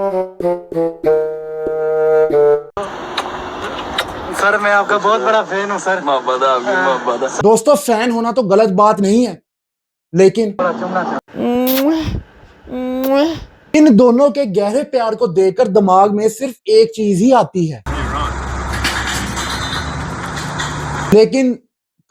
Sir मैं आपका बहुत बड़ा फैन हूँ सर। दोस्तों फैन होना तो गलत बात नहीं है, लेकिन इन दोनों के गहरे प्यार को देखकर दिमाग में सिर्फ एक चीज ही आती है, लेकिन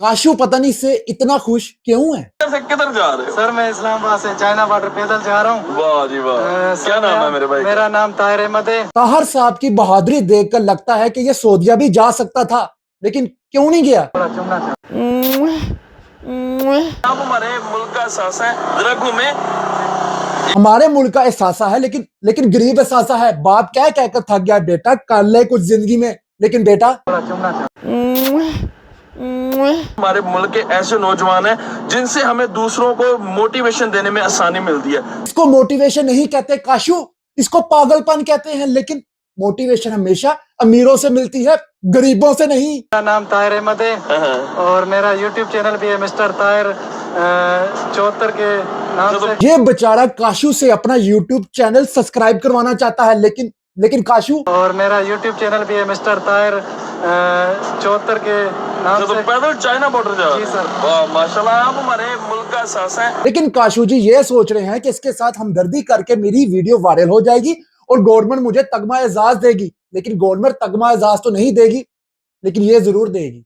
काशू पता नहीं इससे इतना खुश क्यों है। किधर जा रहे हो? सर मैं इस्लामाबाद से चाइना बॉर्डर पैदल जा रहा हूँ। वाह जी वाह। क्या नाम है मेरे भाई? मेरा नाम ताहिर अहमद है। ताहर साहब की बहादुरी देखकर लगता है कि ये सऊदीया भी जा सकता था, लेकिन क्यों नहीं गया। आप हमारे मुल्क का एहसास है, जरा घूमे। हमारे मुल्क का एहसासा है, लेकिन गरीब एहसासा है। बाप क्या कहकर थक गया, बेटा कर ले कुछ जिंदगी में, लेकिन बेटा हमारे मुल्क के ऐसे नौजवान हैं जिनसे हमें दूसरों को मोटिवेशन देने में आसानी मिलती है। इसको मोटिवेशन नहीं कहते काशू, इसको पागलपन कहते हैं। लेकिन मोटिवेशन हमेशा अमीरों से मिलती है, गरीबों से नहीं। मेरा नाम ताहिर अहमद है और मेरा यूट्यूब चैनल भी है मिस्टर ताहिर 74 के नाम से। ये बेचारा काशू से अपना यूट्यूब चैनल सब्सक्राइब करवाना चाहता है, लेकिन काशू और मेरा यूट्यूब चैनल भी है मिस्टर ताहिर 74 के नाम से। पैदल चाइना बॉर्डर जा रहे हैं? जी सर। वाह माशाल्लाह, आप हमारे मुल्क का एहसास है। लेकिन काशू जी ये सोच रहे हैं कि इसके साथ हमदर्दी करके मेरी वीडियो वायरल हो जाएगी और गवर्नमेंट मुझे तगमा एजाज देगी। लेकिन गवर्नमेंट तगमा एजाज तो नहीं देगी, लेकिन ये जरूर देगी।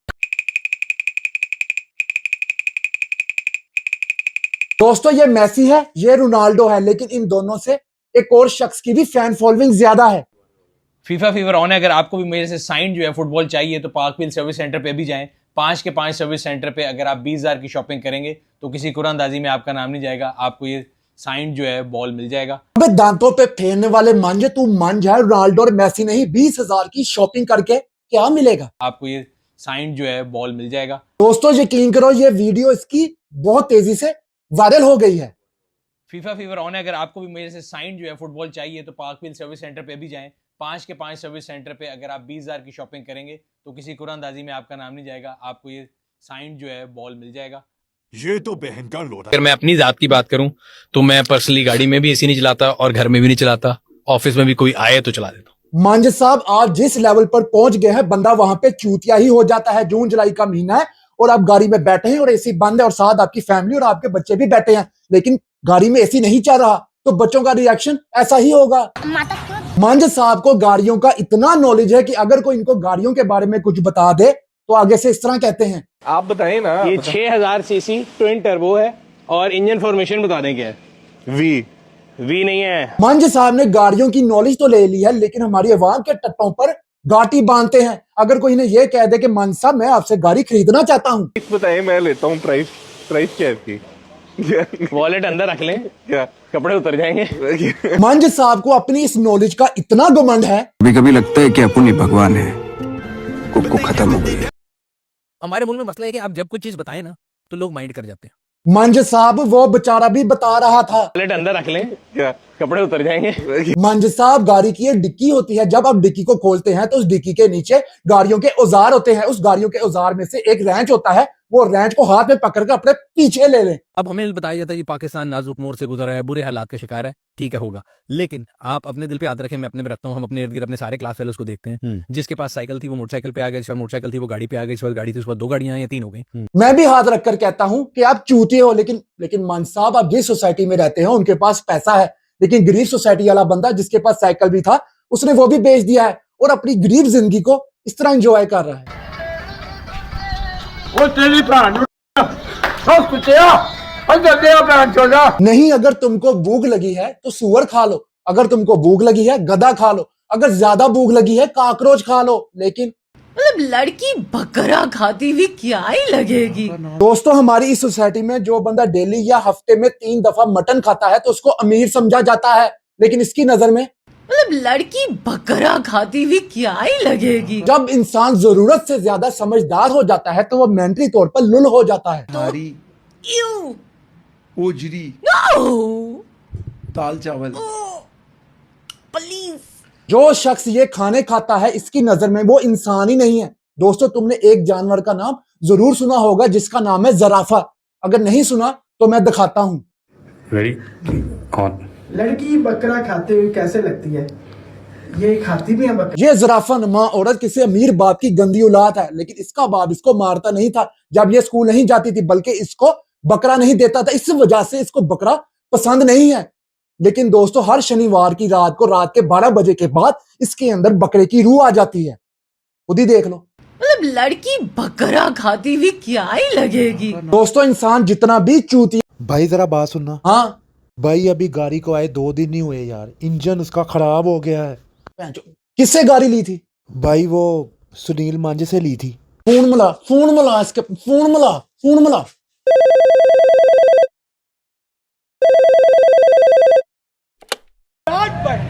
दोस्तों ये मेसी है, ये रोनाल्डो है, लेकिन इन दोनों से एक और शख्स की भी फैन फॉलोइंग ज्यादा है। फीफा फीवर ऑन है। अगर आपको भी मेरे से साइन जो है फुटबॉल चाहिए तो पार्कविल सर्विस सेंटर पे भी जाएं। 5 के 5 सर्विस सेंटर पे अगर आप 20,000 की शॉपिंग करेंगे तो किसी कुरानंदाजी में आपका नाम नहीं जाएगा, आपको ये साइन जो है बॉल मिल जाएगा। अबे दांतों पे फेरने वाले मांझे, तू मान जाए रोनाल्डो और मेसी नहीं, 20,000 की शॉपिंग करके क्या मिलेगा? आपको ये साइन जो है बॉल मिल जाएगा। दोस्तों यकीन करो ये वीडियो इसकी बहुत तेजी से वायरल हो गई है। फीफा फीवर ऑन है। अगर आपको भी मेरे से साइन जो है फुटबॉल चाहिए तो पार्कविल सर्विस सेंटर पे भी जाएं। 5 के 5 सर्विस सेंटर पे अगर आप 20,000 की शॉपिंग करेंगे तो किसी कुरानंदाजी में आपका नाम नहीं जाएगा, आपको ये साइन जो है बॉल मिल जाएगा। ये तो बहन का लोड़ा। अगर मैं अपनी जात की बात करूं तो मैं पर्सनली गाड़ी में भी एसी नहीं चलाता और घर में भी नहीं चलाता, ऑफिस में भी कोई आए तो चला देता हूं। मांझ साहब आप जिस लेवल पर पहुंच गए हैं, बंदा वहां पे चूतिया ही हो जाता है। जून जुलाई का महीना है और आप गाड़ी में बैठे हैं और एसी बंद है और साथ आपकी फैमिली और आपके बच्चे भी बैठे हैं, लेकिन गाड़ी में एसी नहीं चल रहा, तो बच्चों का रिएक्शन ऐसा ही होगा। मांझ साहब को गाड़ियों का इतना नॉलेज है कि अगर कोई इनको गाड़ियों के बारे में कुछ बता दे तो आगे से इस तरह कहते हैं। आप बताइए ना। ये 6000 सीसी ट्विन टर्बो है और इंजन फॉर्मेशन बता दें क्या है? वी नहीं है। मांझ साहब ने गाड़ियों की नॉलेज तो ले ली है, लेकिन हमारी अवाम के टट्टों पर गाटी बांधते हैं। अगर कोई इन्हें यह कह दे कि मांझ साहब मैं आपसे गाड़ी खरीदना चाहता हूँ, बताइए, मैं लेता हूँ। प्राइस क्या है इसकी? वॉलेट अंदर रख लें, क्या कपड़े उतर जाएंगे। मांझ साहब को अपनी इस नॉलेज का इतना घमंड है, कभी कभी लगता है कि अपन ही भगवान है, कुक खत्म हो गई। हमारे मुल्क में मसला है कि आप जब कोई चीज बताएं ना तो लोग माइंड कर जाते हैं। मांझ साहब वो बेचारा भी बता रहा था। वॉलेट अंदर रख लें, क्या कपड़े उतर जाएंगे। मांझ साहब गाड़ी की एक डिक्की होती है, जब आप डिक्की को खोलते हैं तो उस डिक्की के नीचे गाड़ियों के औजार होते हैं। उस गाड़ियों के औजार में से एक रेंच होता है, वो रेंच को हाथ में पकड़कर अपने पीछे ले लें। अब हमें बताया जाता है कि पाकिस्तान नाजुक मोड़ से गुजर रहा है, बुरे हालात का शिकार है, ठीक है होगा, लेकिन आप अपने दिल पे याद रखें, मैं अपने में रखता हूँ, हम अपने इर्द गिर्द अपने सारे क्लास फेलोज को देखते हैं, जिसके पास साइकिल थी वो मोटरसाइकिल पे आ गया, जिस पर मोटरसाइकिल थी वो गाड़ी पे आ गई, इस पर गाड़ी थी उस पर 2 गाड़ियां या 3 हो गई। मैं भी हाथ रखकर कहता हूं कि आप चूतिए हो, लेकिन मांझ साहब आप जिस सोसाइटी में रहते हैं उनके पास पैसा है, लेकिन गरीब सोसाइटी वाला बंदा जिसके पास साइकिल भी था उसने वो भी बेच दिया है और अपनी गरीब जिंदगी को इस तरह एंजॉय कर रहा है। नहीं, अगर तुमको भूख लगी है तो सुअर खा लो, अगर तुमको भूख लगी है गधा खा लो, अगर ज्यादा भूख लगी है काकरोच खा लो, लेकिन मतलब लड़की बकरा खाती हुई क्या ही लगेगी। दोस्तों हमारी इस सोसाइटी में जो बंदा डेली या हफ्ते में 3 दफा मटन खाता है तो उसको अमीर समझा जाता है, लेकिन इसकी नजर में मतलब लड़की बकरा खाती हुई क्या ही लगेगी। जब इंसान जरूरत से ज्यादा समझदार हो जाता है तो वो मेंटली तौर पर लुल हो जाता है। यू ओजरी दाल चावल प्लीज। जो शख्स ये खाने खाता है इसकी नजर में वो इंसान ही नहीं है। दोस्तों तुमने एक जानवर का नाम जरूर सुना होगा जिसका नाम है जराफा। अगर नहीं सुना तो मैं दिखाता हूं। रेडी ऑन लड़की बकरा खाते हुए कैसे लगती है? ये खाती भी है बकरा? ये जराफा नुमा औरत किसी अमीर बाप की गंदी औलाद है, लेकिन इसका बाप इसको मारता नहीं था जब ये स्कूल नहीं जाती थी, बल्कि इसको बकरा नहीं देता था। इस वजह से इसको बकरा पसंद नहीं है। लेकिन दोस्तों, हर शनिवार की रात को रात के 12 बजे के बाद इसके अंदर बकरे की रूह आ जाती है। खुद ही देख लो। मतलब लड़की बकरा खाती हुई क्या ही लगेगी। दोस्तों, इंसान जितना भी चूती। भाई जरा बात सुनना। हाँ भाई अभी गाड़ी को आए 2 दिन नहीं हुए यार, इंजन उसका खराब हो गया है। किससे गाड़ी ली थी? भाई वो सुनील मांझे से ली थी। फोन मिला इसके, फोन मिला।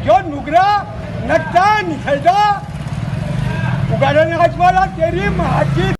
जो नुगरा नक्का निकल जा, उगाड़ा नाच वाला तेरी माँ की